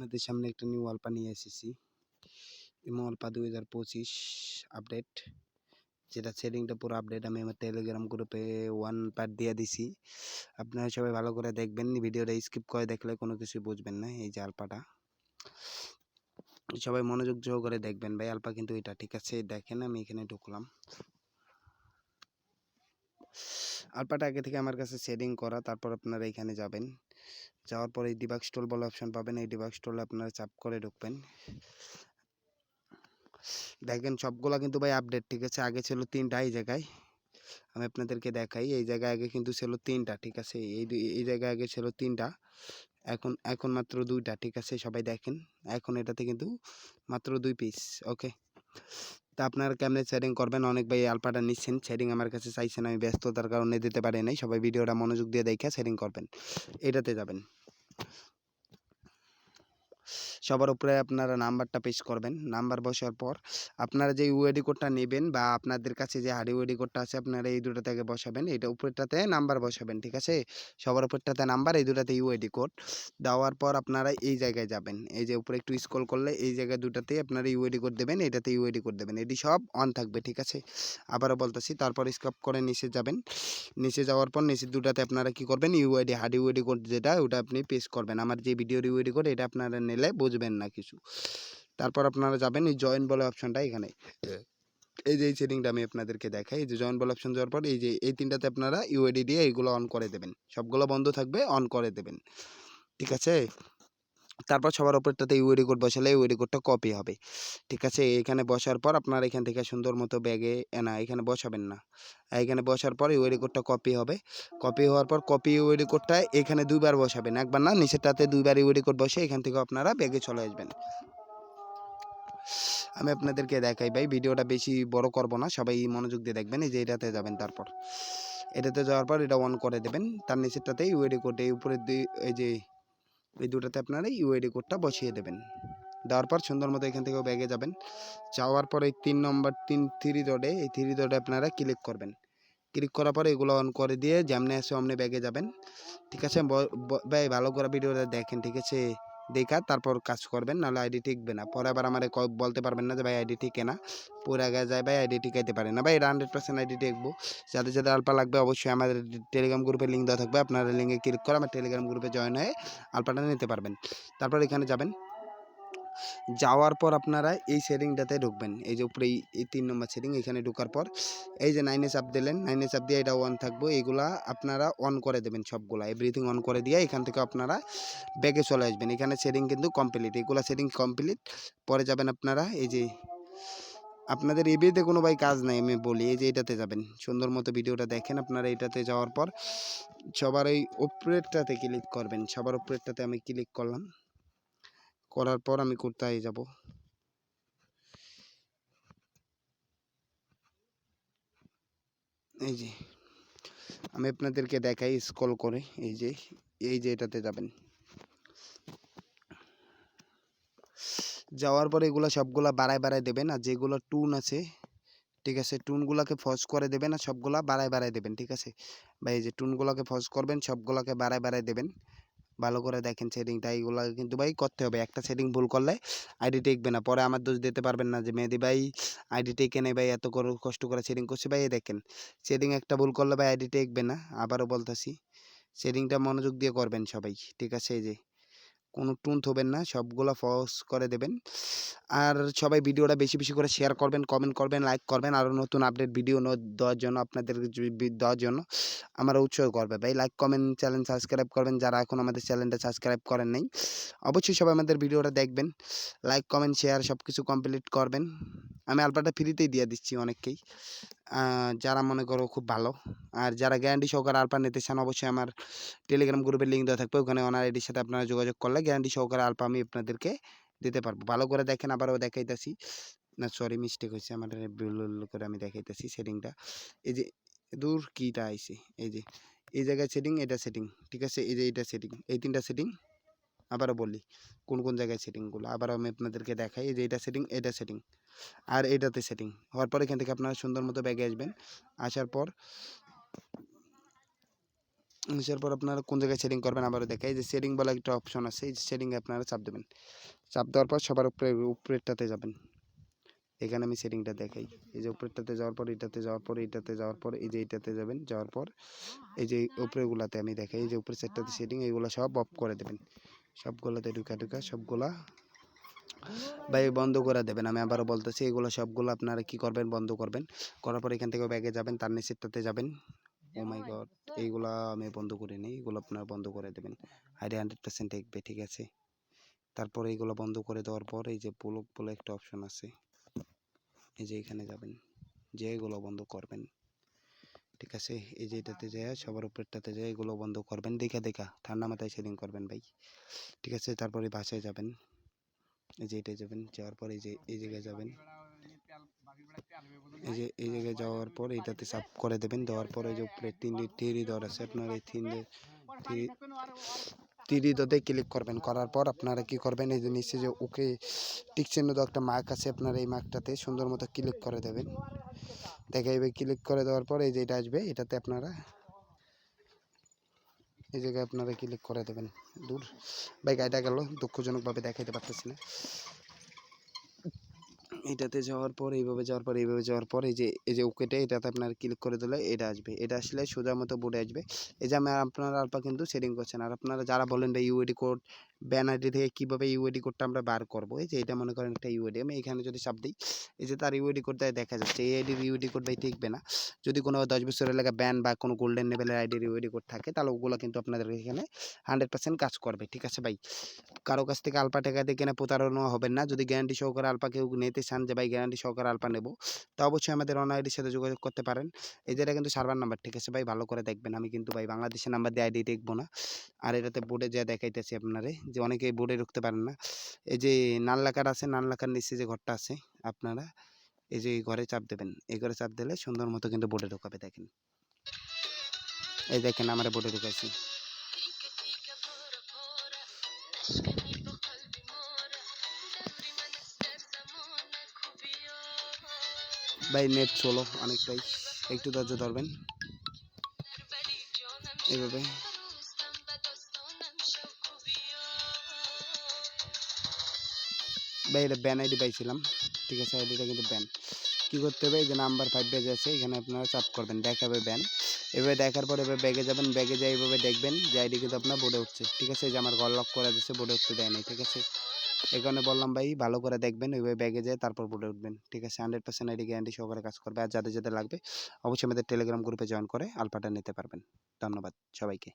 আপনাদের সামনে একটা নিউ আলপা নিয়ে এসেছি। ইমো আলপা 2025 আপডেট, যেটা সেটিংটা পুরো আপডেট আমি আমার টেলিগ্রাম গ্রুপে ওয়ান পার্ট দিয়ে দিছি। আপনারা সবাই ভালো করে দেখবেন, ভিডিওটা স্কিপ করে দেখলে কোনো কিছু বুঝবেন না। এই যে আলপাটা সবাই মনোযোগ সহকারে দেখবেন ভাই, আলপা কিন্তু এটা ঠিক আছে। দেখেন আমি এখানে ঢুকলাম, আলপাটা আগে থেকে আমার কাছে সেটিং করা। তারপর আপনারা এখানে যাবেন, যাওয়ার পরে ডিবাগ স্টল বলে অপশন পাবেন। এই ডিবাগ স্টলে আপনারা চাপ করে ঢুকবেন। দেখেন সবগুলা কিন্তু ভাই আপডেট ঠিক আছে। আগে ছিল 3টা, এই জায়গায় আমি আপনাদেরকে দেখাই। এই জায়গায় আগে কিন্তু ছিল 3টা ঠিক আছে। এই জায়গায় আগে ছিল 3টা, এখন মাত্র 2টা ঠিক আছে। সবাই দেখেন এখন এটাতে কিন্তু মাত্র 2 পিস। ওকে, তা আপনারা কেমনে সেটিং করবেন? অনেক ভাই আলপাটা নিচ্ছেন, সেটিং আমার কাছে চাইছেন, আমি ব্যস্ততার কারণে দিতে পারি নাই। সবাই ভিডিওটা মনোযোগ দিয়ে দেখে সেটিং করবেন। এটাতে যাবেন, সবার উপরে আপনারা নাম্বারটা পেস্ট করবেন। নাম্বার বসার পর আপনারা যে ইউআইডি কোডটা নেবেন বা আপনাদের কাছে যে হার্ড ইউআইডি কোডটা আছে আপনারা এই দুটো থেকে বসাবেন। এটা উপরেরটাতে নাম্বার বসাবেন ঠিক আছে। সবার উপরেরটাতে নাম্বার, এই দুটাতে ইউআইডি কোড দেওয়ার পর আপনারা এই জায়গায় যাবেন। এই যে উপরে একটু স্ক্রল করলে এই জায়গায় দুটাতেই আপনারা ইউআইডি কোড দেবেন, এটাতে ইউআইডি কোড দেবেন। এটি সব অন থাকবে ঠিক আছে। আবারও বলতেছি, তারপর স্ক্রল করে নিচে যাবেন। নিচে যাওয়ার পর নিচের দুটাতে আপনারা কি করবেন, ইউআইডি হার্ড ইউআইডি কোড যেটা ওটা আপনি পেস্ট করবেন। আমার যে ভিডিওর ইউআইডি কোড এটা আপনারা নিলে বুঝবেন না কিছু। তারপর আপনারা যাবেন এই জয়েন বলে অপশনটা, এখানে এই যে এই সেটিংটা আমি আপনাদেরকে দেখাই। এই যে জয়েন বলে অপশন যাওয়ার পর এই যে এই তিনটাতে আপনারা ইউআইডি দিয়ে এইগুলো অন করে দেবেন। সবগুলো বন্ধ থাকবে, অন করে দেবেন ঠিক আছে। তারপর সবার উপরটাতে ইউআইডি কোড বসালে ইউআইডি কোডটা কপি হবে ঠিক আছে। এখানে বসার পর আপনারা এখান থেকে সুন্দর মতো ব্যাগে না, এখানে বসাবেন না, এখানে বসার পর ইউআইডি কোডটা কপি হবে। কপি হওয়ার পর কপি ইউআইডি কোডটা এখানে দুইবার বসাবেন, একবার না, নিচেরটাতে দুইবার ইউআইডি কোড বসে এখান থেকে আপনারা ব্যাগে চলে আসবেন। আমি আপনাদেরকে দেখাই ভাই, ভিডিওটা বেশি বড় করব না, সবাই মনোযোগ দিয়ে দেখবেন। এই যে এটাতে যাবেন, তারপর এটাতে যাওয়ার পর এটা অন করে দেবেন। তার নিচেরটাতে ইউআইডি কোড, এই উপরে এই যে এই দুটাতে আপনারা ইউআইডি কোডটা বসিয়ে দেবেন। দেওয়ার পর সুন্দর মতো এখান থেকেও ব্যাগে যাবেন। যাওয়ার পর এই 3 ডটে, এই 3 ডটে আপনারা ক্লিক করবেন। ক্লিক করার পরে এগুলো অন করে দিয়ে যেমনি আসে অমনি ব্যাগে যাবেন ঠিক আছে। ভাই ভালো করে ভিডিওটা দেখেন ঠিক আছে, দেখা তারপর কাজ করবেন, নাহলে আইডি টিকবে না। পরে আবার আমার বলতে পারবেন না যে ভাই আইডি টিকে না। পরে আগে যায় ভাই আইডি টিকাইতে পারে না। ভাই এটা 100% আইডি টিকবো। যাদের যাদের আলপা লাগবে অবশ্যই আমাদের টেলিগ্রাম গ্রুপে লিঙ্ক দেওয়া থাকবে, আপনারা লিঙ্কে ক্লিক করে আমার টেলিগ্রাম গ্রুপে জয়েন হয়ে আলপাটা নিতে পারবেন। তারপর এখানে যাবেন, যাওয়ার পর আপনারা এই সেটিংটাতে ঢুকবেন। এই যে উপরে এই 3 নম্বর সেটিং, এখানে ঢোকার পর এই যে 9 এ চাপ দিলেন, 9 এ চাপ দিয়ে এটা অন থাকবে। এইগুলা আপনারা অন করে দেবেন, সবগুলা এভরিথিং অন করে দিয়ে এখান থেকে আপনারা ব্যাগে চলে আসবেন। এখানে সেটিং কিন্তু কমপ্লিট, এগুলা সেটিং কমপ্লিট। পরে যাবেন আপনারা এই যে আপনাদের এবিতে কোনো ভাই কাজ নাই আমি বলি, এই যে এটাতে যাবেন। সুন্দর মতো ভিডিওটা দেখেন আপনারা। এটাতে যাওয়ার পর সবার এই উপরেরটাতে ক্লিক করবেন। সবার উপরেরটাতে আমি ক্লিক করলাম, করার পর আমি কোথায় যাব, এই যে আমি আপনাদেরকে দেখাই স্ক্রল করে। এই যে এটাতে যাবেন। যাওয়ার পরে এগুলো সবগুলা বাড়ায় দেবেন, আর যেগুলো টুন আছে ঠিক আছে টুনগুলোকে ফজ করে দেবেন, আর সবগুলা বাড়ায় দেবেন ঠিক আছে ভাই। এই যে টুনগুলোকে ফজ করবেন, সবগুলোকে বাড়ায় দেবেন। ভালো করে দেখেন সেটিংটা, এইগুলো কিন্তু ভাই করতে হবে। একটা সেটিং ভুল করলে আইডি টিকবে না, পরে আমার দোষ দিতে পারবেন না যে মেহেদি ভাই আইডি টিকে নেই ভাই, এত কষ্ট করে সেটিং করছে ভাই। দেখেন সেটিং একটা ভুল করলে ভাই আইডি টিকবে না। আবারও বলতেছি, সেটিংটা মনোযোগ দিয়ে করবেন সবাই ঠিক আছে। এই যে কোনো টুন থবেন না, সবগুলো ফস করে দেবেন। আর সবাই ভিডিওটা বেশি বেশি করে শেয়ার করবেন, কমেন্ট করবেন, লাইক করবেন। আরও নতুন আপডেট ভিডিও দেওয়ার জন্য আপনাদের দেওয়ার জন্য আমার উৎসাহ করবে ভাই। লাইক কমেন্ট, চ্যানেল সাবস্ক্রাইব করবেন যারা এখন আমাদের চ্যানেলটা সাবস্ক্রাইব করেন নাই। অবশ্যই সবাই আমাদের ভিডিওটা দেখবেন, লাইক কমেন্ট শেয়ার সব কিছু কমপ্লিট করবেন। আমি আলপাটা ফ্রিতেই দিয়ে দিচ্ছি অনেককেই, যারা মনে করো খুব ভালো। আর যারা গ্যারান্টি সহকারে আলপা নিতে চান অবশ্যই আমার টেলিগ্রাম গ্রুপের লিঙ্ক দেওয়া থাকবে, ওখানে ওনার আইডির সাথে আপনারা যোগাযোগ করলে গ্যারান্টি সহকারে আলপা আমি আপনাদেরকে দিতে পারবো। ভালো করে দেখেন, আবারও দেখাইতেছি, না সরি মিস্টেক হয়েছে আমার, ভুল করে আমি দেখাইতেছি সেটিংটা। এই যে দূর কিটা আইছে, এই যে এই জায়গায় সেটিং, এটা সেটিং ঠিক আছে। এই যে এটা সেটিং, এই 3টা সেটিং আবারও বলি কোন কোন জায়গায় সেটিংগুলো আবারও আমি আপনাদেরকে দেখাই। এই যে এটা সেটিং, এটা সেটিং, আর এটাতে সেটিং হওয়ার পর এখান থেকে আপনারা সুন্দর মতো ব্যাগে আসবেন। আসার পর আসার পর আপনারা কোন জায়গায় সেটিং করবেন আবারও দেখাই, এই যে সেটিং বলে একটা অপশন আছে, এই যে সেটিংয়ে আপনারা চাপ দেবেন। চাপ দেওয়ার পর সবার উপরেরটাতে যাবেন। এখানে আমি সেটিংটা দেখাই, এই যে উপরেরটাতে যাওয়ার পর এটাতে যাওয়ার পর এইটাতে যাওয়ার পর এই যে এইটাতে যাবেন, যাওয়ার পর এই যে উপরেগুলাতে আমি দেখাই, এই যে উপরের সেটটাতে সেটিং এইগুলো সব অফ করে দেবেন। সবগুলোতে ঢুকা সবগুলা ভাই বন্ধ করে দেবেন। আমি আবারও বলতেছি, এগুলো সবগুলো আপনারা কি করবেন, বন্ধ করবেন। করার পর এখান থেকে ব্যাগে যাবেন, তার নিচেরটাতে যাবেন। ও মাই গড, এইগুলা আমি বন্ধ করিনি, এগুলো আপনারা বন্ধ করে দেবেন। আইডি 100% দেখবে, ঠিক আছে। তারপর এইগুলো বন্ধ করে দেওয়ার পর এই যে ব্লক বলে একটা অপশন আছে, এই যে এখানে যাবেন, যে এগুলো বন্ধ করবেন, ঠিক আছে। এই যে এটাতে যায়, সবার উপরেরটাতে যায়, এগুলো বন্ধ করবেন। দেখা ঠান্ডা মাথায় সেটিং করবেন ভাই, ঠিক আছে। তারপরে বাসায় যাবেন, এই যে এটাই যাবেন, যাওয়ার পর এই যে এই জায়গায় যাবেন, এই যে এই জায়গায় যাওয়ার পর এইটাতে চাপ করে দেবেন। দেওয়ার পর এই যে উপরে তিরি দেওয়ার আছে, আপনার এই তিরিতে ক্লিক করবেন। করার পর আপনারা কি করবেন, এই যে নিচে যে ওকে টিক চিহ্ন দেওয়া একটা মার্ক আছে, আপনারা এই মার্কটাতে সুন্দর মতো ক্লিক করে দেবেন। দেখাইবে, ক্লিক করে দেওয়ার পর এই যে এটা আসবে, এটাতে আপনারা এই জায়গায় আপনারা ক্লিক করে দেবেন। দূর ভাই, গাড়িটা গেল, দুঃখজনকভাবে দেখাইতে পারতেছি না। এটাতে যাওয়ার পর এইভাবে যাওয়ার পর এইভাবে যাওয়ার পর এই যে ওকেটা, এটাতে আপনার ক্লিক করে দিলে এটা আসবে। এটা আসলে সোজা মতো বোর্ডে আসবে। এই যে আমি আপনার আলপা কিন্তু সেটিং করছেন। আর আপনারা যারা বলেন ভাই ইউআইডি কোড ব্যানারটি থেকে কীভাবে ইউআইডি কোডটা আমরা বার করবো, এই যে এটা মনে করেন একটা ইউআইডি, আমি এখানে যদি চাপ দিই, এই যে তার ইউআইডি কোডটা দেখা যাচ্ছে। এই আইডির ইউআইডি কোড ভাই টিকবে না। যদি কোনো 10 বছরের লেগে ব্যান বা কোনো গোল্ডেন লেভেলের আইডির ইউআইডি কোড থাকে, তাহলে ওগুলো কিন্তু আপনাদের এখানে 100% কাজ করবে, ঠিক আছে ভাই। কারো কাছ থেকে আলপা টাকা দিয়ে কিনে প্রতারণা হবেন না। যদি গ্যারান্টি সহকারে আলপা কেউ নিতে চান যে ভাই গ্যারান্টি সহকারে আলপা নেব, তো অবশ্যই আমাদের অন আইডির সাথে যোগাযোগ করতে পারেন। এই যে এটা কিন্তু সার্ভার নাম্বার, ঠিক আছে ভাই, ভালো করে দেখবেন। আমি কিন্তু ভাই বাংলাদেশের নাম্বার দিয়ে আইডি দেখবো না। আর এটাতে বোর্ডে যা দেখাইতেছি আপনারে, যে অনেকে বোর্ডে ঢুকতে পারেন না। এই যে নাল লেখার আছে, নাল লেখার নিচে যে ঘরটা আছে, আপনারা এই যে এই ঘরে চাপ দেবেন। এই ঘরে চাপ দিলে সুন্দর মতো কিন্তু বোর্ডে ঢোকাবে। দেখেন, এই দেখেন আমার বোর্ডে ঢুকাইছি। ভাই নেট চলো অনেকটাই, একটু ধৈর্য ধরবেন এইভাবে। ভাই এটা ব্যান আইডি পাইছিলাম, ঠিক আছে, আইডিটা কিন্তু ব্যান। কী করতে হবে, এই যে নাম্বার 5 পেজ আছে, এখানে আপনারা চাপ করবেন, দেখাবে ব্যান। এভাবে দেখার পর এবার ব্যাগে যাবেন, ব্যাগে যাই এইভাবে দেখবেন যে আইডি কিন্তু আপনার বোর্ডে উঠছে, ঠিক আছে। এই যে আমার ঘর লক করে দিচ্ছে, বোর্ডে উঠতে দেয় নাই, ঠিক আছে। এই কারণে বললাম ভাই ভালো করে দেখবেন, ওইভাবে ব্যাগে যায় তারপর বোর্ডে উঠবেন, ঠিক আছে। 100% আইডি গ্যারান্টি সহকারে কাজ করবে। আর যাদের লাগবে অবশ্যই আমাদের টেলিগ্রাম গ্রুপে জয়েন করে আলফাটা নিতে পারবেন। ধন্যবাদ সবাইকে।